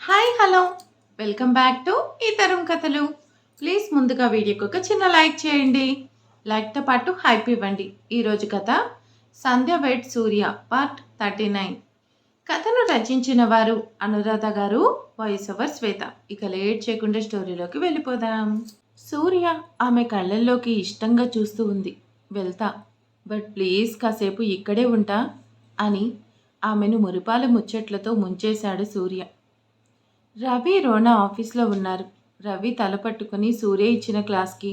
Hi hello welcome back to ఈ తరం కథలు. ప్లీజ్ ముందుగా వీడియోకి ఒక చిన్న లైక్ చేయండి. లైక్తో పాటు హైప్ ఇవ్వండి. ఈరోజు కథ సంధ్య వెడ్ సూర్య పార్ట్ 39. కథను రచించిన వారు అనురాధ గారు, వాయిస్ ఓవర్ శ్వేత. ఇక లేట్ చేయకుండా స్టోరీలోకి వెళ్ళిపోదాం. సూర్య ఆమె కళ్ళల్లోకి ఇష్టంగా చూస్తూ ఉంది. వెళ్తా, బట్ ప్లీజ్ కాసేపు ఇక్కడే ఉంటా అని ఆమెను మురిపాల ముచ్చట్లతో ముంచేశాడు సూర్య. రవి రోనా ఆఫీస్లో ఉన్నారు. రవి తల పట్టుకుని సూర్య ఇచ్చిన క్లాస్కి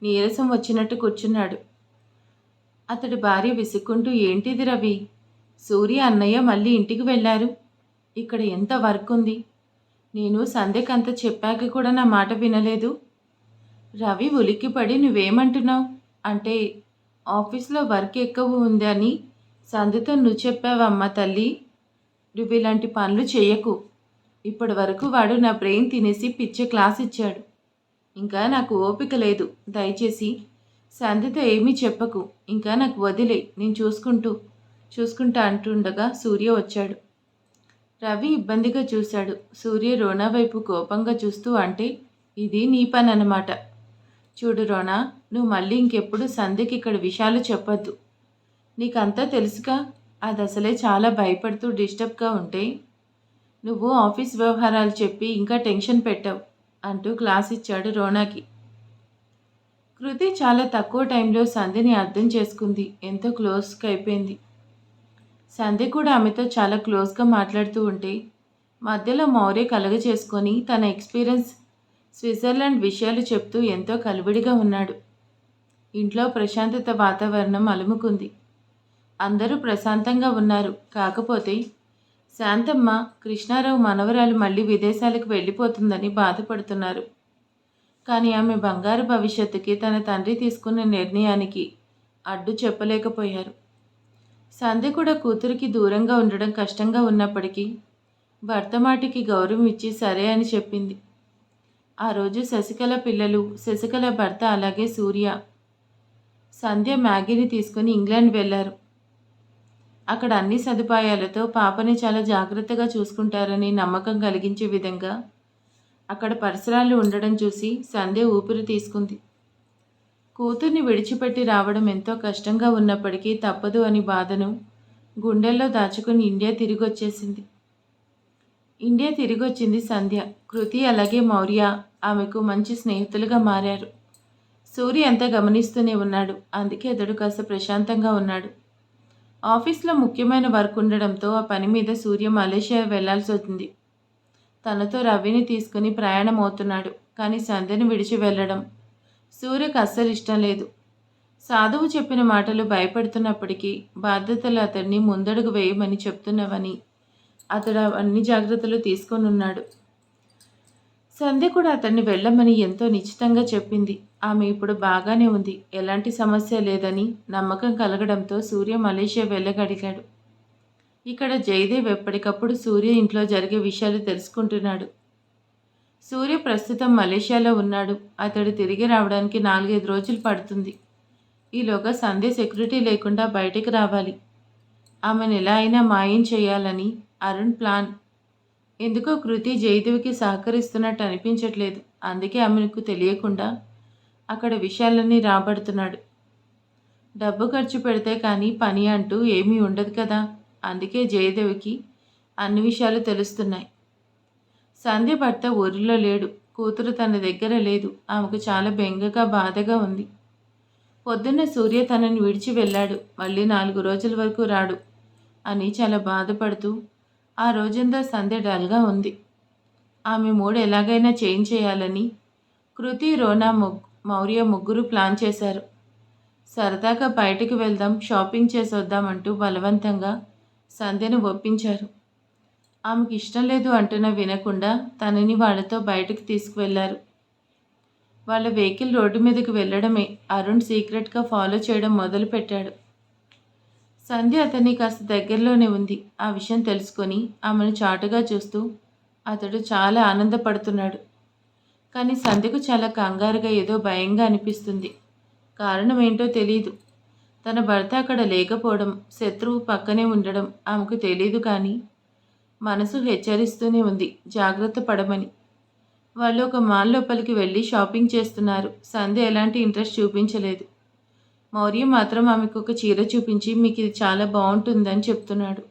నీరసం వచ్చినట్టు కూర్చున్నాడు. అతడి భార్య విసుక్కుంటూ, ఏంటిది రవి, సూర్య అన్నయ్య మళ్ళీ ఇంటికి వెళ్ళారు, ఇక్కడ ఎంత వర్క్ ఉంది, నేను సంధ్యకంత చెప్పాక కూడా నా మాట వినలేదు. రవి ఉలిక్కిపడి, నువ్వేమంటున్నావు అంటే, ఆఫీస్లో వర్క్ ఎక్కువ ఉంది అని సంధ్యతో నువ్వు చెప్పావమ్మా తల్లి, నువ్వు ఇలాంటి పనులు చేయకు, ఇప్పటి వరకు వాడు నా బ్రెయిన్ తినేసి పిచ్చే క్లాస్ ఇచ్చాడు, ఇంకా నాకు ఓపిక లేదు, దయచేసి సంధ్యతో ఏమీ చెప్పకు, ఇంకా నాకు వదిలే, నేను చూసుకుంటా అంటుండగా సూర్య వచ్చాడు. రవి ఇబ్బందిగా చూశాడు. సూర్య రోనా వైపు కోపంగా చూస్తూ, అంటే ఇది నీ పని అన్నమాట. చూడు రోనా, నువ్వు మళ్ళీ ఇంకెప్పుడు సంధ్యకి ఇక్కడ విషయాలు చెప్పొద్దు, నీకంతా తెలుసుగా, అది అసలే చాలా భయపడుతూ డిస్టర్బ్గా ఉంటే నువ్వు ఆఫీస్ వ్యవహారాలు చెప్పి ఇంకా టెన్షన్ పెట్టావు అంటూ క్లాస్ ఇచ్చాడు రోనాకి. కృతి చాలా తక్కువ టైంలో సంధ్యని అర్థం చేసుకుంది. ఎంతో క్లోజ్గా అయిపోయింది. సంధ్య కూడా ఆమెతో చాలా క్లోజ్గా మాట్లాడుతూ ఉంటే మధ్యలో మౌర్య కలగ చేసుకొని తన ఎక్స్పీరియన్స్ స్విట్జర్లాండ్ విషయాలు చెప్తూ ఎంతో కలివిడిగా ఉన్నాడు. ఇంట్లో ప్రశాంతత వాతావరణం అలుముకుంది. అందరూ ప్రశాంతంగా ఉన్నారు. కాకపోతే శాంతమ్మ, కృష్ణారావు మనవరాలు మళ్ళీ విదేశాలకు వెళ్ళిపోతుందని బాధపడుతున్నారు. కానీ ఆమె బంగారు భవిష్యత్తుకి తన తండ్రి తీసుకున్న నిర్ణయానికి అడ్డు చెప్పలేకపోయారు. సంధ్య కూడా కూతురికి దూరంగా ఉండడం కష్టంగా ఉన్నప్పటికీ భర్త మాటికి గౌరవం ఇచ్చి సరే అని చెప్పింది. ఆ రోజు శశికళ పిల్లలు, శశికళ భర్త, అలాగే సూర్య, సంధ్య మ్యాగీని తీసుకుని ఇంగ్లాండ్ వెళ్ళారు. అక్కడ అన్ని సదుపాయాలతో పాపని చాలా జాగ్రత్తగా చూసుకుంటారని నమ్మకం కలిగించే విధంగా అక్కడ పరిసరాలు ఉండడం చూసి సంధ్య ఊపిరి తీసుకుంది. కూతుర్ని విడిచిపెట్టి రావడం ఎంతో కష్టంగా ఉన్నప్పటికీ తప్పదు అని బాధను గుండెల్లో దాచుకుని ఇండియా తిరిగొచ్చింది సంధ్య. కృతి అలాగే మౌర్య ఆమెకు మంచి స్నేహితులుగా మారారు. సూర్య అంతా గమనిస్తూనే ఉన్నాడు. అందుకే అతడు కాస్త ప్రశాంతంగా ఉన్నాడు. ఆఫీస్లో ముఖ్యమైన వర్క్ ఉండడంతో ఆ పని మీద సూర్య మలేషియా వెళ్లాల్సి వచ్చింది. తనతో రవిని తీసుకుని ప్రయాణం అవుతున్నాడు. కానీ సంధ్యను విడిచి వెళ్ళడం సూర్యకు అస్సలు ఇష్టం లేదు. సాధువు చెప్పిన మాటలు భయపెడుతున్నప్పటికీ బాధ్యతలు అతన్ని ముందడుగు వేయమని చెప్తున్నవని అతడు అన్ని జాగ్రత్తలు తీసుకొని ఉన్నాడు. సంధ్య కూడా అతన్ని వెళ్ళమని ఎంతో నిశ్చితంగా చెప్పింది. ఆమె ఇప్పుడు బాగానే ఉంది, ఎలాంటి సమస్య లేదని నమ్మకం కలగడంతో సూర్య మలేషియా వెళ్ళగలిగాడు. ఇక్కడ జయదేవ్ ఎప్పటికప్పుడు సూర్య ఇంట్లో జరిగే విషయాలు తెలుసుకుంటున్నాడు. సూర్య ప్రస్తుతం మలేషియాలో ఉన్నాడు. అతడు తిరిగి రావడానికి 4-5 రోజులు పడుతుంది. ఈలోగా సంధ్య సెక్యూరిటీ లేకుండా బయటికి రావాలి. ఆమెను ఎలా అయినా మాయం చేయాలని అరుణ్ ప్లాన్. ఎందుకో కృతి జయదేవికి సహకరిస్తున్నట్టు అనిపించట్లేదు. అందుకే ఆమెకు తెలియకుండా అక్కడ విషయాలన్నీ రాబడుతున్నాడు. డబ్బు ఖర్చు పెడితే కానీ పని అంటూ ఏమీ ఉండదు కదా. అందుకే జయదేవికి అన్ని విషయాలు తెలుస్తున్నాయి. సంధ్య భర్త ఊరిలో లేడు. కూతురు తన దగ్గర లేదు. ఆమెకు చాలా బెంగగా, బాధగా ఉంది. పొద్దున్న సూర్య తనని విడిచి వెళ్ళాడు, మళ్ళీ 4 రోజుల వరకు రాడు అని చాలా బాధపడుతూ ఆ రోజంతా సంధ్య డల్గా ఉంది. ఆమె మూడు ఎలాగైనా చేంజ్ చేయాలని కృతి, రోనా, మౌర్య ముగ్గురు ప్లాన్ చేశారు. సరదాగా బయటకు వెళ్దాం, షాపింగ్ చేసొద్దామంటూ బలవంతంగా సంధ్యను ఒప్పించారు. ఆమెకు ఇష్టం లేదు అంటున్నా వినకుండా తనని వాళ్ళతో బయటకు తీసుకువెళ్లారు. వాళ్ళ వెహికల్ రోడ్డు మీదకి వెళ్ళడమే అరుణ్ సీక్రెట్గా ఫాలో చేయడం మొదలుపెట్టాడు. సంధ్య అతన్ని కాస్త దగ్గరలోనే ఉంది. ఆ విషయం తెలుసుకొని ఆమెను చాటుగా చూస్తూ అతడు చాలా ఆనందపడుతున్నాడు. కానీ సంధ్యకు చాలా కంగారుగా, ఏదో భయంగా అనిపిస్తుంది. కారణం ఏంటో తెలియదు. తన భర్త అక్కడ లేకపోవడం, శత్రువు పక్కనే ఉండడం ఆమెకు తెలియదు. కానీ మనసు హెచ్చరిస్తూనే ఉంది జాగ్రత్త పడమని. వాళ్ళు ఒక మాల్ లోపలికి వెళ్ళి షాపింగ్ చేస్తున్నారు. సంధ్య ఎలాంటి ఇంట్రెస్ట్ చూపించలేదు. మౌర్య మాత్రం ఆమెకు ఒక చీర చూపించి మీకు ఇది చాలా బాగుంటుందని చెప్తున్నాడు.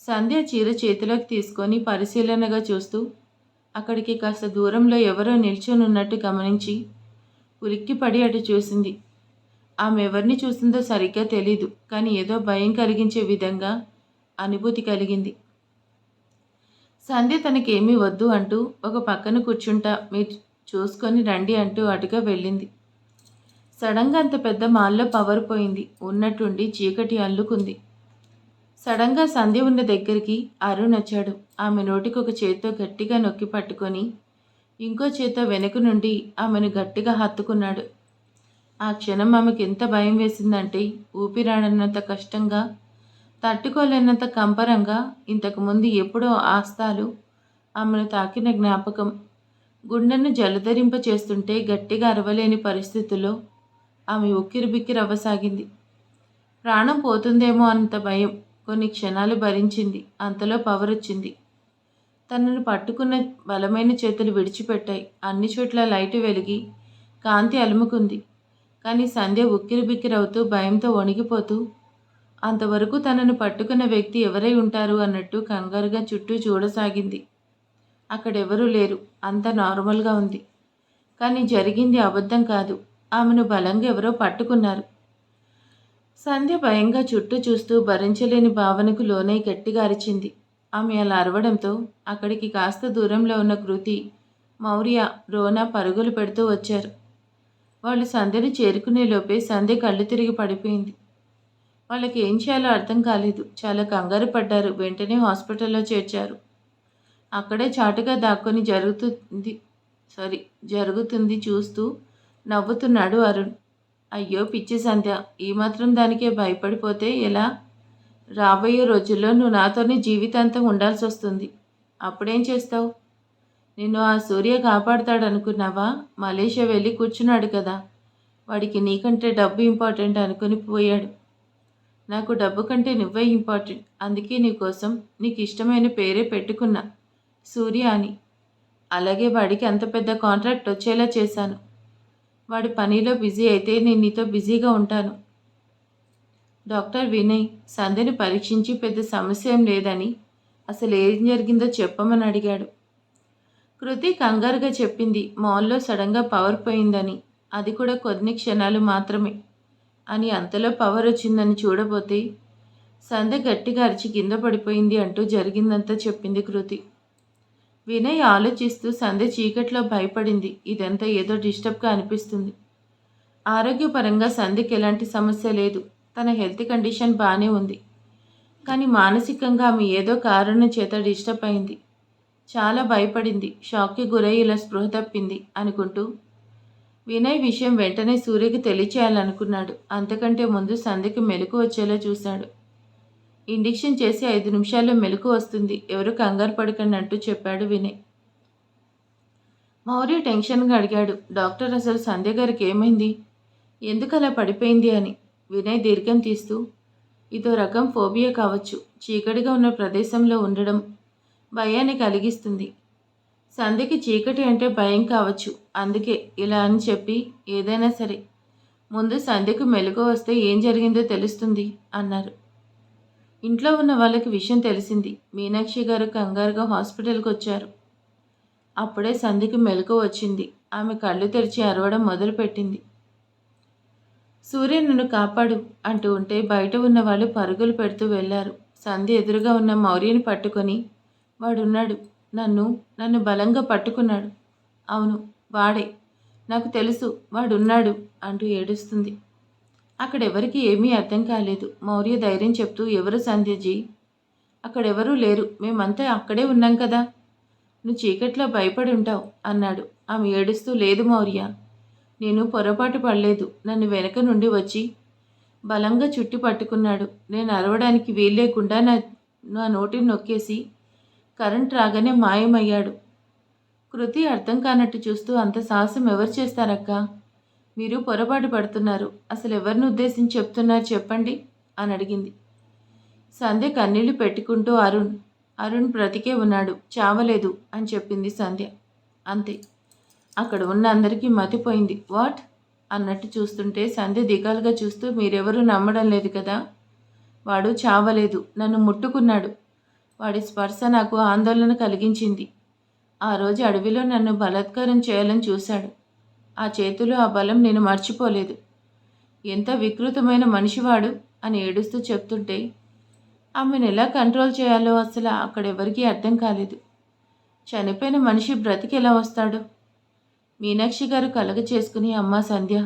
సంధ్య చీర చేతిలోకి తీసుకొని పరిశీలనగా చూస్తూ అక్కడికి కాస్త దూరంలో ఎవరో నిల్చొని ఉన్నట్టు గమనించి ఉలిక్కిపడి అటు చూసింది. ఆమె ఎవరిని చూసిందో సరిగ్గా తెలీదు, కానీ ఏదో భయం కలిగించే విధంగా అనుభూతి కలిగింది. సంధ్య తనకేమీ వద్దు అంటూ ఒక పక్కన కూర్చుంటా మీరు చూసుకొని రండి అంటూ అటుగా వెళ్ళింది. సడన్గా అంత పెద్ద మాల్లో పవర్ పోయింది. ఉన్నట్టుండి చీకటి అల్లుకుంది. సడన్గా సంధ్య ఉన్న దగ్గరికి అరుణ్ వచ్చాడు. ఆమె నోటికి ఒక చేత్తో గట్టిగా నొక్కి పట్టుకొని ఇంకో చేత్తో వెనుక నుండి ఆమెను గట్టిగా హత్తుకున్నాడు. ఆ క్షణం ఆమెకు ఎంత భయం వేసిందంటే ఊపిరాడనంత కష్టంగా, తట్టుకోలేనంత కంపరంగా. ఇంతకుముందు ఎప్పుడో ఆస్తాలు ఆమెను తాకిన జ్ఞాపకం గుండెను జలధరింప చేస్తుంటే గట్టిగా అరవలేని పరిస్థితుల్లో ఆమె ఉక్కిరిబిక్కిరి అవ్వసాగింది. ప్రాణం పోతుందేమో అంత భయం. కొన్ని క్షణాలు భరించింది. అంతలో పవర్ వచ్చింది. తనను పట్టుకున్న బలమైన చేతులు విడిచిపెట్టాయి. అన్ని చోట్ల లైటు వెలిగి కాంతి అలుముకుంది. కానీ సంధ్య ఉక్కిరిబిక్కిరవుతూ భయంతో వణికిపోతూ అంతవరకు తనను పట్టుకున్న వ్యక్తి ఎవరై ఉంటారు అన్నట్టు కంగారుగా చుట్టూ చూడసాగింది. అక్కడెవరూ లేరు. అంత నార్మల్గా ఉంది. కానీ జరిగింది అబద్ధం కాదు. ఆమెను బలంగా ఎవరో పట్టుకున్నారు. సంధ్య భయంగా చుట్టూ చూస్తూ భరించలేని భావనకు లోనై గట్టిగా అరిచింది. ఆమె అలా అరవడంతో అక్కడికి కాస్త దూరంలో ఉన్న కృతి, మౌర్య, రోనా పరుగులు పెడుతూ వచ్చారు. వాళ్ళు సంధ్యను చేరుకునే లోపే సంధ్య కళ్ళు తిరిగి పడిపోయింది. వాళ్ళకి ఏం చేయాలో అర్థం కాలేదు. చాలా కంగారు పడ్డారు. వెంటనే హాస్పిటల్లో చేర్చారు. అక్కడే చాటుగా దాక్కొని జరుగుతుంది చూస్తూ నవ్వుతున్నాడు అరుణ్. అయ్యో పిచ్చి సంధ్య, ఈ మాత్రం దానికే భయపడిపోతే ఎలా? రాబోయే రోజుల్లో నువ్వు నాతోనే జీవితాంతం ఉండాల్సి వస్తుంది. అప్పుడేం చేస్తావు? నిన్ను ఆ సూర్య కాపాడుతాడనుకున్నావా? మలేషియా వెళ్ళి కూర్చున్నాడు కదా. వాడికి నీకంటే డబ్బు ఇంపార్టెంట్ అనుకుని పోయాడు. నాకు డబ్బు కంటే నువ్వే ఇంపార్టెంట్. అందుకే నీకోసం నీకు ఇష్టమైన పేరే పెట్టుకున్నా, సూర్య అని. అలాగే వాడికి అంత పెద్ద కాంట్రాక్ట్ వచ్చేలా చేశాను. వాడి పనిలో బిజీ అయితే నేను నీతో బిజీగా ఉంటాను. డాక్టర్ వినయ్ సంధ్యని పరీక్షించి పెద్ద సమస్య ఏం లేదని, అసలు ఏం జరిగిందో చెప్పమని అడిగాడు. కృతి కంగారుగా చెప్పింది. మాల్లో సడన్గా పవర్ పోయిందని, అది కూడా కొన్ని క్షణాలు మాత్రమే అని. అంతలో పవర్ వచ్చిందని చూడబోతే సంధ్య గట్టిగా అరిచి కింద పడిపోయింది అంటూ జరిగిందంతా చెప్పింది కృతి. వినయ్ ఆలోచిస్తూ సంధ్య చీకట్లో భయపడింది. ఇదంతా ఏదో డిస్టర్బ్గా అనిపిస్తుంది. ఆరోగ్యపరంగా సంధ్యకి ఎలాంటి సమస్య లేదు. తన హెల్త్ కండిషన్ బాగానే ఉంది. కానీ మానసికంగా ఆమె ఏదో కారణం చేత డిస్టర్బ్ అయింది. చాలా భయపడింది. షాక్కి గురై ఇలా స్పృహ తప్పింది అనుకుంటూ వినయ్ విషయం వెంటనే సూర్యకి తెలియచేయాలనుకున్నాడు. అంతకంటే ముందు సంధ్యకి మెలకు వచ్చేలా చూశాడు. ఇంజెక్షన్ చేసి 5 నిమిషాల్లో మెలకు వస్తుంది, ఎవరు కంగారు పడకండి అంటూ చెప్పాడు వినయ్. మౌర్య టెన్షన్గా అడిగాడు, డాక్టర్ అసలు సంధ్య గారికి ఏమైంది? ఎందుకు అలా పడిపోయింది అని. వినయ్ దీర్ఘం తీస్తూ, ఇదో రకం ఫోబియా కావచ్చు. చీకటిగా ఉన్న ప్రదేశంలో ఉండడం భయాన్ని కలిగిస్తుంది. సంధ్యకి చీకటి అంటే భయం కావచ్చు, అందుకే ఇలా అని చెప్పి, ఏదైనా సరే ముందు సంధ్యకు మెలకు వస్తే ఏం జరిగిందో తెలుస్తుంది అన్నారు. ఇంట్లో ఉన్న వాళ్ళకి విషయం తెలిసింది. మీనాక్షి గారు కంగారుగా హాస్పిటల్కి వచ్చారు. అప్పుడే సంధ్యకి మెలకు వచ్చింది. ఆమె కళ్ళు తెరిచి అరవడం మొదలుపెట్టింది. సూర్య నన్ను కాపాడు అంటూ ఉంటే బయట ఉన్న వాళ్ళు పరుగులు పెడుతూ వెళ్లారు. సంధ్య ఎదురుగా ఉన్న మౌర్యని పట్టుకొని, వాడున్నాడు, నన్ను బలంగా పట్టుకున్నాడు. అవును వాడే, నాకు తెలుసు వాడున్నాడు అంటూ ఏడుస్తుంది. అక్కడెవరికి ఏమీ అర్థం కాలేదు. మౌర్య ధైర్యం చెప్తూ, ఎవరు సంధ్యజీ? అక్కడెవరూ లేరు, మేమంతా అక్కడే ఉన్నాం కదా. నువ్వు చీకట్లో భయపడి ఉంటావు అన్నాడు. ఆమె ఏడుస్తూ, లేదు మౌర్య, నేను పొరపాటు పడలేదు. నన్ను వెనక నుండి వచ్చి బలంగా చుట్టి పట్టుకున్నాడు. నేను అరవడానికి వీల్లేకుండా నా నోటిని నొక్కేసి కరెంట్ రాగానే మాయమయ్యాడు. కృతి అర్థం కానట్టు చూస్తూ, అంత సాహసం ఎవరు చేస్తారక్కా? మీరు పొరపాటు పడుతున్నారు. అసలు ఎవరిని ఉద్దేశించి చెప్తున్నారు చెప్పండి అని అడిగింది. సంధ్య కన్నీళ్లు పెట్టుకుంటూ, అరుణ్, అరుణ్ బ్రతికే ఉన్నాడు, చావలేదు అని చెప్పింది సంధ్య. అంతే. అక్కడ ఉన్న అందరికీ మతిపోయింది. వాట్ అన్నట్టు చూస్తుంటే సంధ్య దిగాలుగా చూస్తూ, మీరెవరూ నమ్మడం లేదు కదా? వాడు చావలేదు, నన్ను ముట్టుకున్నాడు. వాడి స్పర్శ నాకు ఆందోళన కలిగించింది. ఆ రోజు అడవిలో నన్ను బలాత్కారం చేయాలని చూశాడు. ఆ చేతులు, ఆ బలం నేను మర్చిపోలేదు. ఎంత వికృతమైన మనిషివాడు అని ఏడుస్తూ చెప్తుంటే ఆమెను ఎలా కంట్రోల్ చేయాలో అసలు అక్కడెవరికీ అర్థం కాలేదు. చనిపోయిన మనిషి బ్రతికి ఎలా వస్తాడు? మీనాక్షి గారు కలగ చేసుకుని, అమ్మా సంధ్య,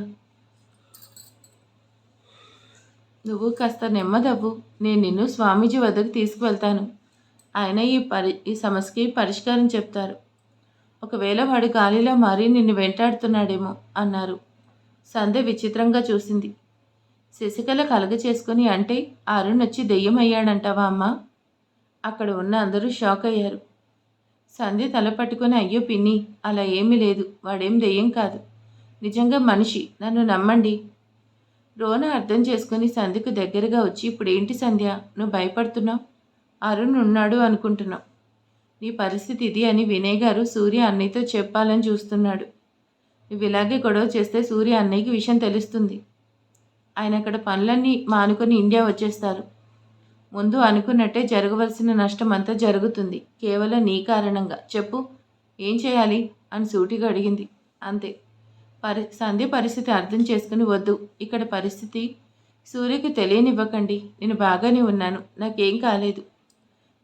నువ్వు కాస్త నెమ్మదవ్వు. నేను నిన్ను స్వామీజీ వద్దకు తీసుకువెళ్తాను. ఆయన ఈ సమస్యకి పరిష్కారం చెప్తారు. ఒకవేళ వాడు గాలిలో మారి నిన్ను వెంటాడుతున్నాడేమో అన్నారు. సంధ్య విచిత్రంగా చూసింది. శశికళ కలగ చేసుకుని, అంటే అరుణ్ వచ్చి దెయ్యం అయ్యాడంటావా అమ్మా? అక్కడ ఉన్న అందరూ షాక్ అయ్యారు. సంధ్య తల పట్టుకుని, అయ్యో పిన్ని, అలా ఏమీ లేదు, వాడేం దెయ్యం కాదు, నిజంగా మనిషి, నన్ను నమ్మండి. రోన అర్థం చేసుకుని సంధ్యకు దగ్గరగా వచ్చి, ఇప్పుడేంటి సంధ్య, నువ్వు భయపడుతున్నావు? అరుణ్ ఉన్నాడు అనుకుంటున్నావు. నీ పరిస్థితి ఇది అని వినయ్ గారు సూర్య అన్నయ్యతో చెప్పాలని చూస్తున్నాడు. నువ్వు ఇలాగే గొడవ చేస్తే సూర్య అన్నయ్యకి విషయం తెలుస్తుంది. ఆయన అక్కడ పనులన్నీ మానుకొని ఇండియా వచ్చేస్తారు. ముందు అనుకున్నట్టే జరగవలసిన నష్టం అంతా జరుగుతుంది, కేవలం నీ కారణంగా. చెప్పు, ఏం చేయాలి అని సూటిగా అడిగింది. అంతే. సంధ్య పరిస్థితి అర్థం చేసుకుని, వద్దు, ఇక్కడ పరిస్థితి సూర్యకి తెలియనివ్వకండి, నేను బాగానే ఉన్నాను, నాకేం కాలేదు,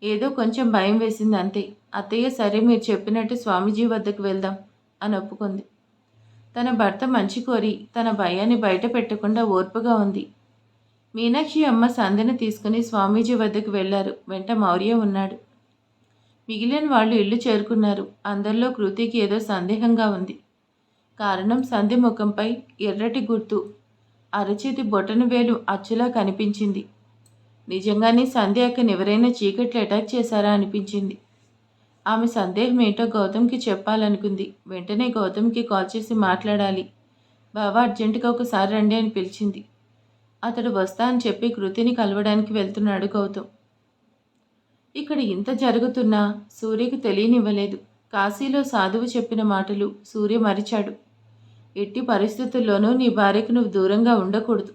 ఏదో కొంచెం భయం వేసింది అంతే. అత్తయ్య, సరే మీరు చెప్పినట్టు స్వామీజీ వద్దకు వెళ్దాం అని ఒప్పుకుంది. తన భర్త మంచి కోరి తన భయాన్ని బయట పెట్టకుండా ఓర్పుగా ఉంది. మీనాక్షి అమ్మ సంధ్యను తీసుకుని స్వామీజీ వద్దకు వెళ్లారు. వెంట మౌర్య ఉన్నాడు. మిగిలిన వాళ్ళు ఇల్లు చేరుకున్నారు. అందరిలో కృతికి ఏదో సందేహంగా ఉంది. కారణం, సంధ్య ముఖంపై ఎర్రటి గుర్తు, అరచేతి బొటన వేలు అచ్చులా కనిపించింది. నిజంగానే సంధ్య అక్కని ఎవరైనా చీకట్లు అటాక్ చేశారా అనిపించింది. ఆమె సందేహం ఏంటో గౌతమ్కి చెప్పాలనుకుంది. వెంటనే గౌతమ్కి కాల్ చేసి మాట్లాడాలి. బావా, అర్జెంటుగా ఒకసారి రండి అని పిలిచింది. అతడు వస్తా అని చెప్పి కృతిని కలవడానికి వెళ్తున్నాడు గౌతమ్. ఇక్కడ ఇంత జరుగుతున్నా సూర్యకు తెలియనివ్వలేదు. కాశీలో సాధువు చెప్పిన మాటలు సూర్య మరిచాడు. ఎట్టి పరిస్థితుల్లోనూ నీ భార్యకు నువ్వు దూరంగా ఉండకూడదు,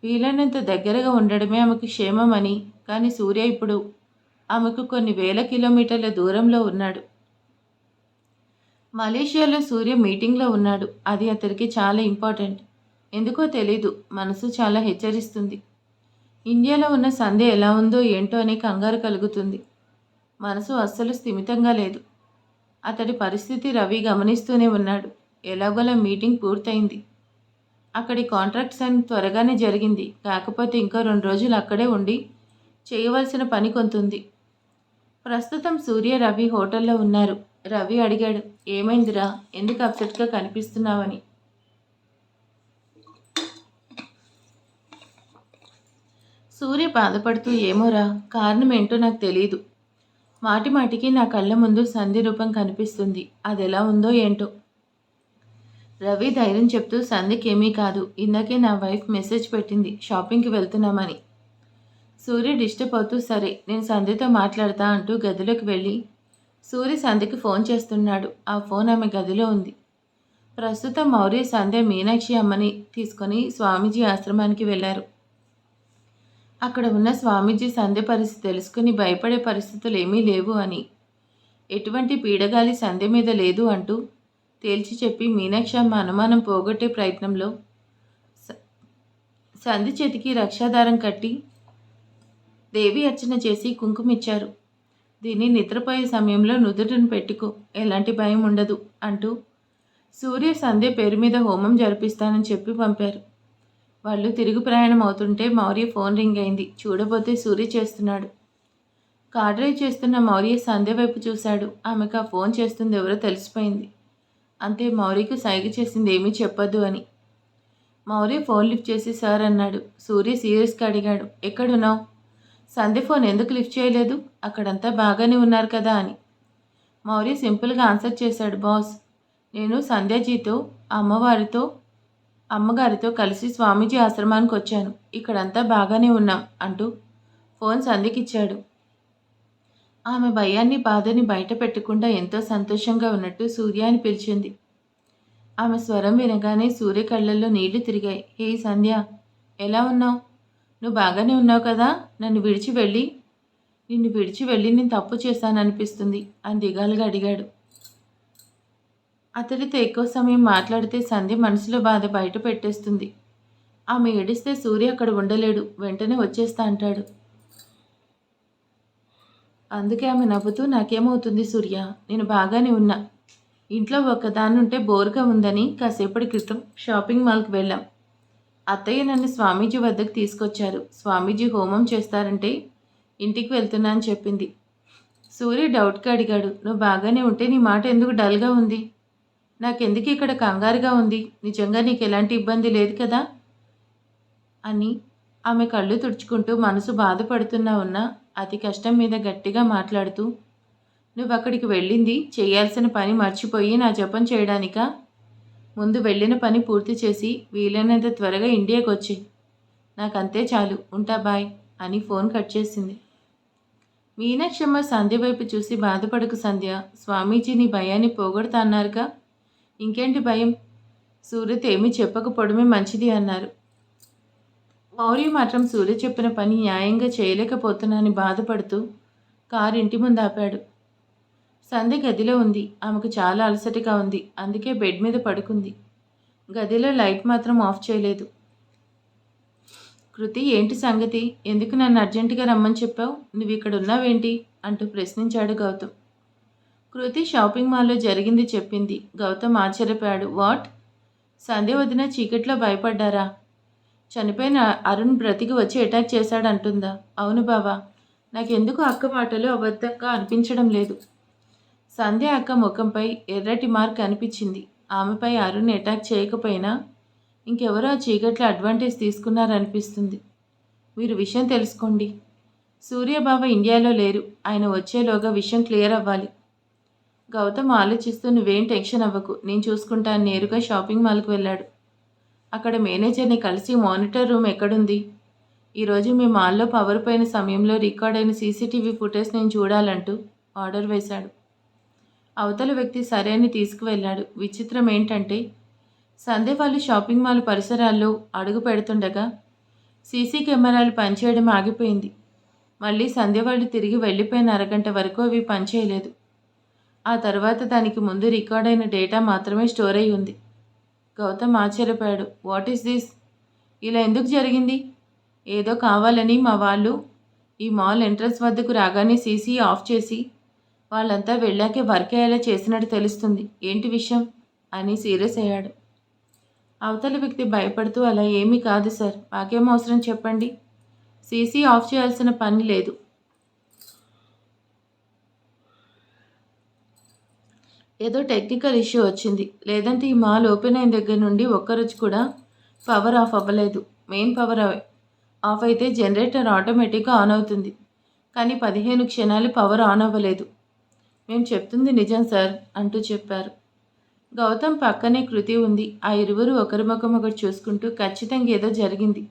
వీలైనంత దగ్గరగా ఉండడమే ఆమెకు క్షేమమని. కానీ సూర్య ఇప్పుడు ఆమెకు కొన్ని వేల కిలోమీటర్ల దూరంలో ఉన్నాడు. మలేషియాలో సూర్య మీటింగ్లో ఉన్నాడు. అది అతనికి చాలా ఇంపార్టెంట్. ఎందుకో తెలీదు, మనసు చాలా హెచ్చరిస్తుంది. ఇండియాలో ఉన్న సంధ్య ఎలా ఉందో ఏంటో అని కంగారు కలుగుతుంది. మనసు అస్సలు స్థిమితంగా లేదు. అతడి పరిస్థితి రవి గమనిస్తూనే ఉన్నాడు. ఎలాగోలా మీటింగ్ పూర్తయింది. అక్కడి కాంట్రాక్ట్ సైన్ త్వరగానే జరిగింది. కాకపోతే ఇంకో 2 రోజులు అక్కడే ఉండి చేయవలసిన పని కొంతుంది. ప్రస్తుతం సూర్య, రవి హోటల్లో ఉన్నారు. రవి అడిగాడు, ఏమైందిరా, ఎందుకు అప్సెట్గా కనిపిస్తున్నావని. సూర్య బాధపడుతూ, ఏమోరా, కారణం ఏంటో నాకు తెలియదు. మాటి మాటికి నా కళ్ళ ముందు సంధ్య రూపం కనిపిస్తుంది. అది ఎలా ఉందో ఏంటో. రవి ధైర్యం చెప్తూ, సంధ్యకేమీ కాదు, ఇందాకే నా వైఫ్ మెసేజ్ పెట్టింది, షాపింగ్కి వెళ్తున్నామని. సూర్య డిస్టర్బ్ అవుతూ, సరే నేను సంధ్యతో మాట్లాడతా అంటూ గదిలోకి వెళ్ళి సూర్య సంధ్యకి ఫోన్ చేస్తున్నాడు. ఆ ఫోన్ ఆమె గదిలో ఉంది. ప్రస్తుతం మౌర్య, సంధ్య మీనాక్షి అమ్మని తీసుకొని స్వామీజీ ఆశ్రమానికి వెళ్ళారు. అక్కడ ఉన్న స్వామీజీ సంధ్య పరిస్థితి తెలుసుకుని భయపడే పరిస్థితులు ఏమీ లేవు అని, ఎటువంటి పీడగాలి సంధ్య మీద లేదు అంటూ తేల్చి చెప్పి మీనాక్షి అమ్మ అనుమానం పోగొట్టే ప్రయత్నంలో సంధ్య చేతికి రక్షాదారం కట్టి దేవి అర్చన చేసి కుంకుమిచ్చారు. దీన్ని నిద్రపోయే సమయంలో నుదుటిని పెట్టుకో, ఎలాంటి భయం ఉండదు అంటూ సూర్య సంధ్య పేరు మీద హోమం జరిపిస్తానని చెప్పి పంపారు. వాళ్ళు తిరుగు ప్రయాణం అవుతుంటే మౌర్య ఫోన్ రింగ్ అయింది. చూడబోతే సూర్య చేస్తున్నాడు. కార్ డ్రైవ్ చేస్తున్న మౌర్య సంధ్య వైపు చూశాడు. ఆమెకు ఆ ఫోన్ చేస్తుంది ఎవరో తెలిసిపోయింది. అంతే, మౌర్యకు సైగ చేసింది ఏమీ చెప్పొద్దు అని. మౌర్య ఫోన్ లిఫ్ట్ చేసి సార్ అన్నాడు. సూర్య సీరియస్గా అడిగాడు, ఎక్కడున్నావు? సంధ్య ఫోన్ ఎందుకు లిఫ్ట్ చేయలేదు? అక్కడంతా బాగానే ఉన్నారు కదా అని. మౌర్య సింపుల్గా ఆన్సర్ చేశాడు, బాస్, నేను సంధ్యాజీతో అమ్మగారితో కలిసి స్వామీజీ ఆశ్రమానికి వచ్చాను, ఇక్కడంతా బాగానే ఉన్నాం అంటూ ఫోన్ సంధ్యకిచ్చాడు. ఆమె భయాన్ని, బాధని బయట పెట్టకుండా ఎంతో సంతోషంగా ఉన్నట్టు సూర్య అని పిలిచింది. ఆమె స్వరం వినగానే సూర్య కళ్ళల్లో నీళ్లు తిరిగాయి. హే సంధ్య, ఎలా ఉన్నావు? నువ్వు బాగానే ఉన్నావు కదా? నిన్ను విడిచి వెళ్ళి నేను తప్పు చేశాననిపిస్తుంది అని దిగాలుగా అడిగాడు. అతడితో ఎక్కువ సమయం మాట్లాడితే సంధ్య మనసులో బాధ బయట పెట్టేస్తుంది. ఆమె ఏడిస్తే సూర్య అక్కడ ఉండలేడు, వెంటనే వచ్చేస్తా అంటాడు. అందుకే ఆమె నవ్వుతూ, నాకేమవుతుంది సూర్య, నేను బాగానే ఉన్నా. ఇంట్లో ఒక్కదాన్నుంటే బోర్గా ఉందని కాసేపటి క్రితం షాపింగ్ మాల్కి వెళ్ళాం. అత్తయ్య నన్ను స్వామీజీ వద్దకు తీసుకొచ్చారు. స్వామీజీ హోమం చేస్తారంటే ఇంటికి వెళ్తున్నా అని చెప్పింది. సూర్య డౌట్గా అడిగాడు, నువ్వు బాగానే ఉంటే నీ మాట ఎందుకు డల్గా ఉంది? నాకెందుకు ఇక్కడ కంగారుగా ఉంది? నిజంగా నీకు ఎలాంటి ఇబ్బంది లేదు కదా అని ఆమె కళ్ళు తుడుచుకుంటూ మనసు బాధపడుతున్నా ఉన్నా అతి కష్టం మీద గట్టిగా మాట్లాడుతూ, నువ్వు అక్కడికి వెళ్ళింది చేయాల్సిన పని మర్చిపోయి నా జపం చేయడానికా? ముందు వెళ్ళిన పని పూర్తి చేసి వీలైనంత త్వరగా ఇండియాకి వచ్చి నాకంతే చాలు, ఉంటా బాయ్ అని ఫోన్ కట్ చేసింది. మీనాక్షమ్మ సంధ్య వైపు చూసి, బాధపడకు సంధ్య, స్వామీజీ నీ భయాన్ని పోగొడతా అన్నారుగా, ఇంకేంటి భయం? సూర్యతో ఏమీ చెప్పకపోవడమే మంచిది అన్నారు. మౌర్య మాత్రం సూర్య చెప్పిన పని న్యాయంగా చేయలేకపోతున్నానని బాధపడుతూ కారు ఇంటి ముందు ఆపాడు. సంధ్య గదిలో ఉంది. ఆమెకు చాలా అలసటగా ఉంది. అందుకే బెడ్ మీద పడుకుంది. గదిలో లైట్ మాత్రం ఆఫ్ చేయలేదు. కృతి, ఏంటి సంగతి? ఎందుకు నన్ను అర్జెంటుగా రమ్మని చెప్పావు? నువ్వు ఇక్కడ ఉన్నావేంటి అంటూ ప్రశ్నించాడు గౌతమ్. కృతి షాపింగ్ మాల్లో జరిగింది చెప్పింది. గౌతమ్ ఆశ్చర్యపోయాడు. వాట్? సంధ్య వదిన చీకట్లో భయపడ్డారా? చనిపోయిన అరుణ్ బ్రతికి వచ్చి అటాక్ చేశాడంటుందా? అవును బావా, నాకెందుకు అక్క మాటలు అబద్ధంగా అనిపించడం లేదు. సంధ్య అక్క ముఖంపై ఎర్రటి మార్క్ అనిపించింది. ఆమెపై అరుణ్ అటాక్ చేయకపోయినా ఇంకెవరో ఆ చీకట్లో అడ్వాంటేజ్ తీసుకున్నారనిపిస్తుంది. మీరు విషయం తెలుసుకోండి. సూర్యబాబా ఇండియాలో లేరు. ఆయన వచ్చేలోగా విషయం క్లియర్ అవ్వాలి. గౌతమ్ ఆలోచిస్తూ, నువ్వేం టెన్షన్ అవ్వకు, నేను చూసుకుంటాను. నేరుగా షాపింగ్ మాల్కి వెళ్ళాడు. అక్కడ మేనేజర్ని కలిసి మానిటర్ రూమ్ ఎక్కడుంది, ఈరోజు మీ మాల్లో పవర్ పోయిన సమయంలో రికార్డ్ అయిన సీసీటీవీ ఫుటేజ్ నేను చూడాలంటూ ఆర్డర్ వేశాడు. అవతల వ్యక్తి సరే అని తీసుకువెళ్ళాడు. విచిత్రం ఏంటంటే సంధ్య వాళ్ళు షాపింగ్ మాల్ పరిసరాల్లో అడుగు పెడుతుండగా సీసీ కెమెరాలు పనిచేయడం ఆగిపోయింది. మళ్ళీ సంధ్య వాళ్ళు తిరిగి వెళ్ళిపోయిన అరగంట వరకు అవి పనిచేయలేదు. ఆ తర్వాత దానికి ముందు రికార్డ్ అయిన డేటా మాత్రమే స్టోర్ అయి ఉంది. గౌతమ్ ఆశ్చర్యపోయాడు. What is this? ఇలా ఎందుకు జరిగింది? ఏదో కావాలని మా వాళ్ళు ఈ మాల్ ఎంట్రన్స్ వద్దకు రాగానే సీసీ ఆఫ్ చేసి వాళ్ళంతా వెళ్ళాకే వర్క్ అయ్యేలా చేసినట్టు తెలుస్తుంది. ఏంటి విషయం అని సీరియస్ అయ్యాడు. అవతల వ్యక్తి భయపడుతూ, అలా ఏమీ కాదు సార్, మాకేం అవసరం చెప్పండి. సీసీ ఆఫ్ చేయాల్సిన పని లేదు. ఏదో టెక్నికల్ ఇష్యూ వచ్చింది. లేదంటే ఈ మాల్ ఓపెన్ అయిన దగ్గర నుండి ఒక్కరోజు కూడా పవర్ ఆఫ్ అవ్వలేదు. మెయిన్ పవర్ ఆఫ్ అయితే జనరేటర్ ఆటోమేటిక్గా ఆన్ అవుతుంది. కానీ 15 క్షణాలు పవర్ ఆన్ అవ్వలేదు. మేము చెప్తుంది నిజం సార్ అంటూ చెప్పారు. గౌతమ్ పక్కనే కృతి ఉంది. ఆ ఇరువురు ఒకరి ముఖం ఒకరు చూసుకుంటూ ఖచ్చితంగా ఏదో జరిగింది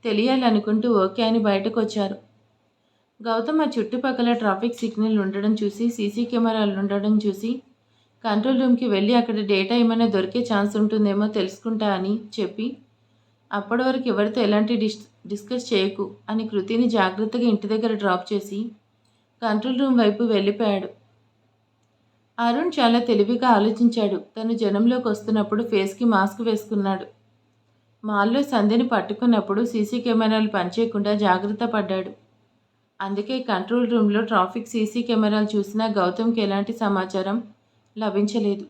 తెలియాలనుకుంటూ ఓకే అని బయటకు వచ్చారు. గౌతమ్ ఆ చుట్టుపక్కల ట్రాఫిక్ సిగ్నల్ ఉండడం చూసి, సీసీ కెమెరాలు ఉండడం చూసి కంట్రోల్ రూమ్కి వెళ్ళి అక్కడ డేటా ఏమైనా దొరికే ఛాన్స్ ఉంటుందేమో తెలుసుకుంటా అని చెప్పి, అప్పటి వరకు ఎవరితో ఎలాంటి డిస్కస్ చేయకు అని కృతిని జాగ్రత్తగా ఇంటి దగ్గర డ్రాప్ చేసి కంట్రోల్ రూమ్ వైపు వెళ్ళిపోయాడు. అరుణ్ చాలా తెలివిగా ఆలోచించాడు. తను జనంలోకి వస్తున్నప్పుడు ఫేస్కి మాస్క్ వేసుకున్నాడు. మాల్లో సంధ్యని పట్టుకున్నప్పుడు సీసీ కెమెరాలు పనిచేయకుండా జాగ్రత్త పడ్డాడు. అందుకే కంట్రోల్ రూమ్లో ట్రాఫిక్ సీసీ కెమెరాలు చూసినా గౌతమ్కి ఎలాంటి సమాచారం లభించలేదు.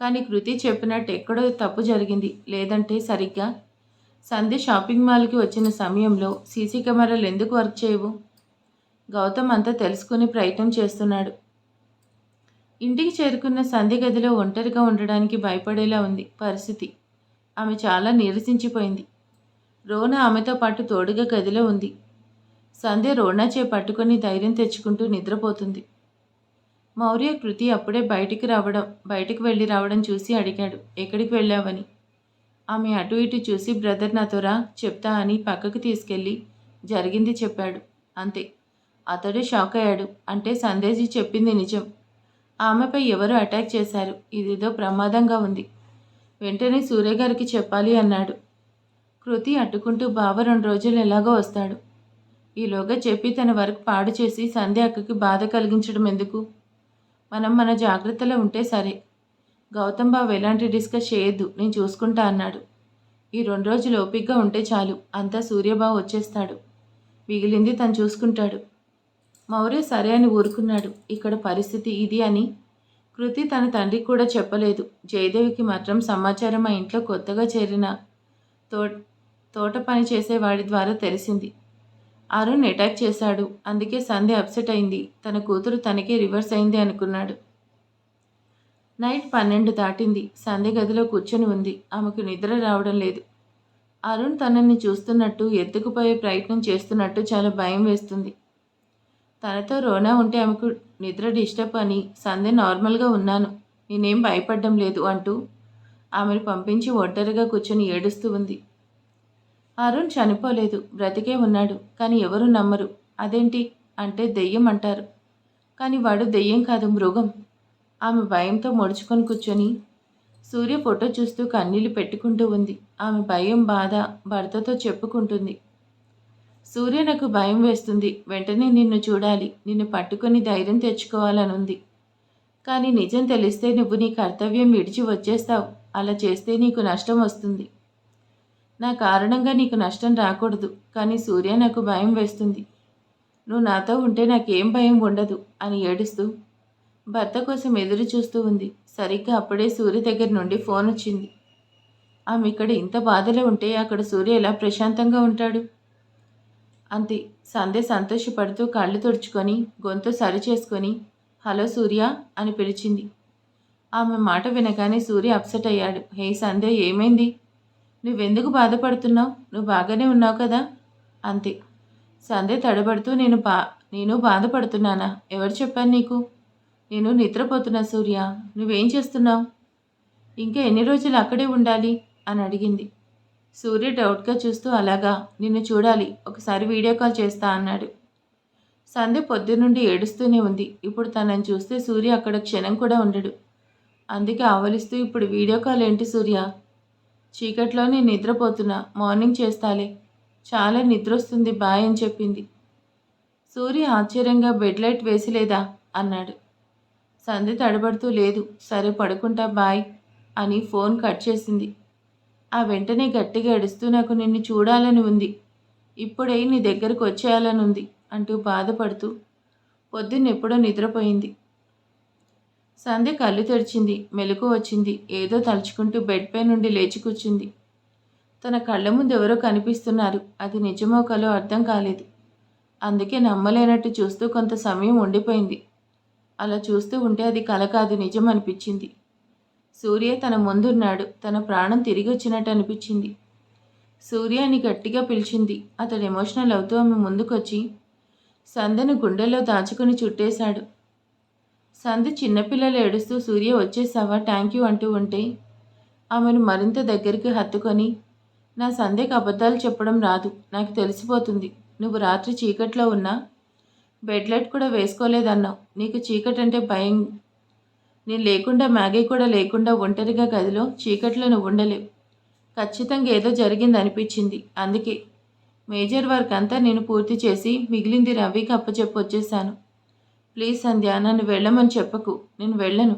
కానీ కృతి చెప్పినట్టు ఎక్కడో తప్పు జరిగింది. లేదంటే సరిగ్గా సంధ్య షాపింగ్ మాల్కి వచ్చిన సమయంలో సీసీ కెమెరాలు ఎందుకు వర్క్ చేయవు? గౌతమ్ అంతా తెలుసుకుని ప్రయత్నం చేస్తున్నాడు. ఇంటికి చేరుకున్న సంధ్య గదిలో ఒంటరిగా ఉండడానికి భయపడేలా ఉంది పరిస్థితి. ఆమె చాలా నీరసించిపోయింది. రోనా ఆమెతో పాటు తోడుగా గదిలో ఉంది. సంధ్య రోనా చే పట్టుకొని ధైర్యం తెచ్చుకుంటూ నిద్రపోతుంది. మౌర్య కృతి అప్పుడే బయటికి వెళ్ళి రావడం చూసి అడిగాడు, ఎక్కడికి వెళ్ళావని. ఆమె అటు ఇటు చూసి, బ్రదర్ నాతో రా చెప్తా అని పక్కకు తీసుకెళ్ళి జరిగింది చెప్పాడు. అంతే. అతడు షాక్ అయ్యాడు. అంటే సందేశి చెప్పింది నిజం. ఆమెపై ఎవరో అటాక్ చేశారు. ఇదేదో ప్రమాదంగా ఉంది. వెంటనే సూర్య గారికి చెప్పాలి అన్నాడు. కృతి అడ్డుకుంటూ బావ 2 రోజులు ఎలాగో వస్తాడు. ఈలోగా చెప్పి తన వర్క్ పాడు చేసి సంధ్య అక్కకి బాధ కలిగించడం ఎందుకు? మనం మన జాగ్రత్తలో ఉంటే సరే. గౌతమ్ బావ ఎలాంటి డిస్కస్ చేయొద్దు, నేను చూసుకుంటా అన్నాడు. ఈ 2 రోజులు ఓపిగ్గా ఉంటే చాలు, అంతా సూర్యబావ వచ్చేస్తాడు. మిగిలింది తను చూసుకుంటాడు. మౌర్య సరే అని ఊరుకున్నాడు. ఇక్కడ పరిస్థితి ఇది అని కృతి తన తండ్రికి కూడా చెప్పలేదు. జయదేవికి మాత్రం సమాచారం ఆ ఇంట్లో కొత్తగా చేరిన తోట పని చేసేవాడి ద్వారా తెలిసింది. అరుణ్ అటాక్ చేశాడు. అందుకే సంధ్య అప్సెట్ అయింది. తన కూతురు తనకే రివర్స్ అయింది అనుకున్నాడు. నైట్ 12 దాటింది. సంధ్య గదిలో కూర్చొని ఉంది. ఆమెకు నిద్ర రావడం లేదు. అరుణ్ తనని చూస్తున్నట్టు, ఎత్తుకుపోయే ప్రయత్నం చేస్తున్నట్టు చాలా భయం వేస్తుంది. తనతో రోనా ఉంటే ఆమెకు నిద్ర డిస్టర్బ్ అని సంధ్య నార్మల్గా ఉన్నాను, నేనేం భయపడ్డం లేదు అంటూ ఆమెను పంపించి ఒంటరిగా కూర్చొని ఏడుస్తూ ఉంది. అరుణ్ చనిపోలేదు, బ్రతికే ఉన్నాడు. కానీ ఎవరు నమ్మరు. అదేంటి అంటే దెయ్యం అంటారు. కానీ వాడు దెయ్యం కాదు, మృగం. ఆమె భయంతో ముడుచుకొని కూర్చొని సూర్య ఫోటో చూస్తూ కన్నీళ్లు పెట్టుకుంటూ ఉంది. ఆమె భయం, బాధ భర్తతో చెప్పుకుంటుంది. సూర్య, నాకు భయం వేస్తుంది. వెంటనే నిన్ను చూడాలి, నిన్ను పట్టుకొని ధైర్యం తెచ్చుకోవాలనుంది. కానీ నిజం తెలిస్తే నువ్వు నీ కర్తవ్యం విడిచి వచ్చేస్తావు. అలా చేస్తే నీకు నష్టం వస్తుంది. నా కారణంగా నీకు నష్టం రాకూడదు. కానీ సూర్య, నాకు భయం వేస్తుంది. నువ్వు నాతో ఉంటే నాకేం భయం ఉండదు అని ఏడుస్తూ భర్త కోసం ఎదురు చూస్తూ ఉంది. సరిగ్గా అప్పుడే సూర్య దగ్గర నుండి ఫోన్ వచ్చింది. ఆమె ఇక్కడ ఇంత బాధలో ఉంటే అక్కడ సూర్య ఎలా ప్రశాంతంగా ఉంటాడు? అంతే. సంధ్య సంతోషపడుతూ కళ్ళు తుడుచుకొని గొంతు సరి చేసుకొని హలో సూర్య అని పిలిచింది. ఆమె మాట వినగానే సూర్య అప్సెట్ అయ్యాడు. హే సంధ్య, ఏమైంది? నువ్వెందుకు బాధపడుతున్నావు? నువ్వు బాగానే ఉన్నావు కదా? అంతే. సంధ్య తడబడుతూ నేను బాధపడుతున్నానా? ఎవరు చెప్పాను నీకు? నేను నిద్రపోతున్నా సూర్య. నువ్వేం చేస్తున్నావు? ఇంకా ఎన్ని రోజులు అక్కడే ఉండాలి అని అడిగింది. సూర్య డౌట్గా చూస్తూ అలాగా, నిన్ను చూడాలి, ఒకసారి వీడియో కాల్ చేస్తా అన్నాడు. సంధ్య పొద్దునుండి ఏడుస్తూనే ఉంది. ఇప్పుడు తనని చూస్తే సూర్య అక్కడ క్షణం కూడా ఉండడు. అందుకే ఆవలిస్తూ ఇప్పుడు వీడియో కాల్ ఏంటి సూర్య? చీకట్లో నేను నిద్రపోతున్నా, మార్నింగ్ చేస్తాలే, చాలా నిద్రొస్తుంది, బాయ్ అని చెప్పింది. సూర్య ఆశ్చర్యంగా బెడ్ లైట్ వేసిలేదా అన్నాడు. సంధ్య తడబడుతూ లేదు, సరే పడుకుంటా, బాయ్ అని ఫోన్ కట్ చేసింది. ఆ వెంటనే గట్టిగా ఏడుస్తూ నాకు నిన్ను చూడాలని ఉంది, ఇప్పుడే నీ దగ్గరకు వచ్చేయాలని ఉంది అంటూ బాధపడుతూ పొద్దున్నెప్పుడో నిద్రపోయింది. సంధ్య కళ్ళు తెరిచింది. మెలకు వచ్చింది. ఏదో తలుచుకుంటూ బెడ్పై నుండి లేచి కూర్చుంది. తన కళ్ళ ముందు ఎవరో కనిపిస్తున్నారు. అది నిజమో కలో అర్థం కాలేదు. అందుకే నమ్మలేనట్టు చూస్తూ కొంత సమయం ఉండిపోయింది. అలా చూస్తూ ఉంటే అది కల కాదు, నిజం అనిపించింది. సూర్య తన ముందున్నాడు. తన ప్రాణం తిరిగి వచ్చినట్టు అనిపించింది. సూర్య అని గట్టిగా పిలిచింది. అతడు ఎమోషనల్ అవుతూ ఆమె ముందుకొచ్చి సంధ్యను గుండెల్లో దాచుకుని చుట్టేశాడు. సంధ్య చిన్నపిల్లలు ఏడుస్తూ సూర్య వచ్చేసావా, థ్యాంక్ యూ అంటూ ఉంటే ఆమెను మరింత దగ్గరికి హత్తుకొని నా సంధ్యకు అబద్ధాలు చెప్పడం రాదు, నాకు తెలిసిపోతుంది. నువ్వు రాత్రి చీకట్లో ఉన్నా బెడ్ లైట్ కూడా వేసుకోలేదన్నావు. నీకు చీకటి అంటే భయం. నేను లేకుండా, మ్యాగీ కూడా లేకుండా ఒంటరిగా గదిలో చీకట్లో నువ్వు ఉండలేవు. ఖచ్చితంగా ఏదో జరిగింది అనిపించింది. అందుకే మేజర్ వర్క్ అంతా నేను పూర్తి చేసి మిగిలింది రవికి అప్పచెప్పి వచ్చేసాను. ప్లీజ్ సంధ్య, నన్ను వెళ్ళమని చెప్పకు. నేను వెళ్ళను.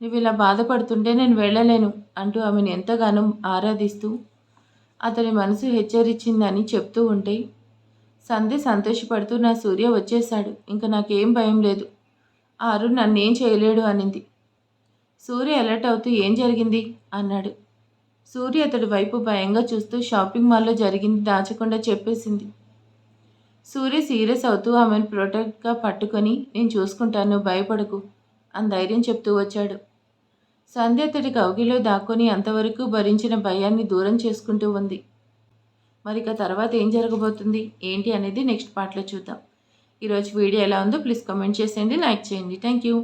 నువ్వు ఇలా బాధపడుతుంటే నేను వెళ్ళలేను అంటూ ఆమెను ఎంతగానో ఆరాధిస్తూ అతని మనసు హెచ్చరించిందని చెప్తూ ఉంటే సంధ్య సంతోషపడుతూ నా సూర్య వచ్చేశాడు, ఇంకా నాకేం భయం లేదు, అరుణ్ నన్నేం చేయలేడు అనింది. సూర్య అలర్ట్ అవుతూ ఏం జరిగింది అన్నాడు. సూర్య అతడి వైపు భయంగా చూస్తూ షాపింగ్ మాల్లో జరిగింది దాచకుండా చెప్పేసింది. సూర్య సీరియస్ అవుతూ ఆమెను ప్రొటెక్ట్గా పట్టుకొని నేను చూసుకుంటాను, భయపడకు అని ధైర్యం చెప్తూ వచ్చాడు. సంధ్య అతడి కౌగిలో దాక్కొని అంతవరకు భరించిన భయాన్ని దూరం చేసుకుంటూ ఉంది. మరి తర్వాత ఏం జరగబోతుంది ఏంటి అనేది నెక్స్ట్ పార్ట్లో చూద్దాం. ఈరోజు వీడియో ఎలా ఉందో ప్లీజ్ కామెంట్ చేసేయండి, లైక్ చేయండి. Thank you.